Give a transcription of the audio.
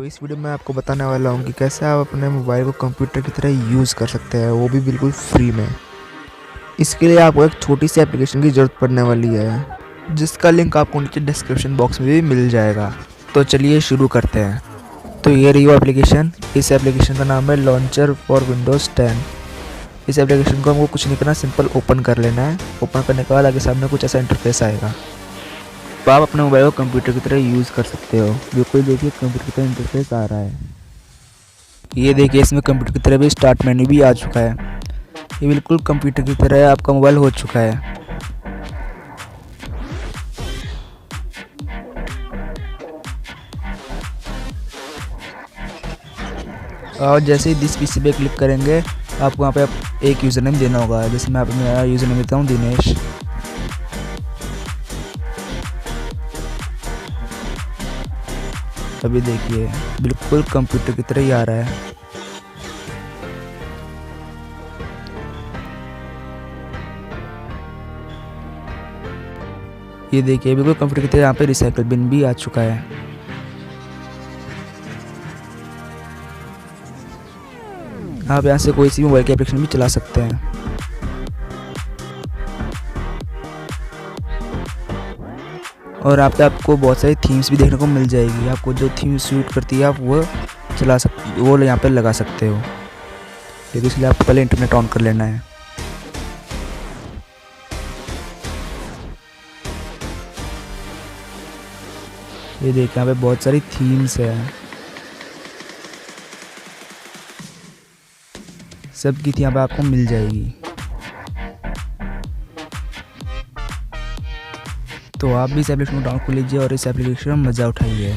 इस वीडियो में आपको बताने वाला हूँ कि कैसे आप अपने मोबाइल को कंप्यूटर की तरह यूज़ कर सकते हैं, वो भी बिल्कुल फ्री में। इसके लिए आपको एक छोटी सी एप्लीकेशन की ज़रूरत पड़ने वाली है, जिसका लिंक आपको नीचे डिस्क्रिप्शन बॉक्स में भी मिल जाएगा। तो चलिए शुरू करते हैं। तो ये रही वो एप्लीकेशन। इस एप्लीकेशन का नाम है लॉन्चर फॉर विंडोज़ 10। इस एप्लीकेशन को हमको कुछ नहीं करना, सिंपल ओपन कर लेना है। ओपन करने के बाद आगे सामने कुछ ऐसा इंटरफेस आएगा। तो आप अपने मोबाइल को कंप्यूटर की तरह यूज़ कर सकते हो। बिल्कुल देखिए कंप्यूटर की तरह इंटरफेस आ रहा है। ये देखिए इसमें कंप्यूटर की तरह भी स्टार्ट मेन्यू भी आ चुका है। ये बिल्कुल कंप्यूटर की तरह आपका मोबाइल हो चुका है। और जैसे ही दिस पीसी पे क्लिक करेंगे आपको वहाँ पे एक यूज़र नेम देना होगा। जैसे मैं मेरा यूज़र नेम देता हूँ दिनेश। अभी देखिए बिल्कुल कंप्यूटर की तरह ही आ रहा है। ये देखिए बिल्कुल कंप्यूटर की तरह यहाँ पे रिसाइकल बिन भी आ चुका है। आप यहाँ से कोई सी मोबाइल की एप्लीकेशन भी चला सकते हैं। और आपको बहुत सारी थीम्स भी देखने को मिल जाएगी। आपको जो थीम सूट करती है आप वो वो यहाँ पे लगा सकते हो। लेकिन इसलिए आपको पहले इंटरनेट ऑन कर लेना है। ये देखिए यहाँ पे बहुत सारी थीम्स है। सब की थी यहाँ पे आपको मिल जाएगी। तो आप भी इस एप्लीकेशन को डाउनलोड कर लीजिए और इस एप्लीकेशन में मज़ा उठाइए।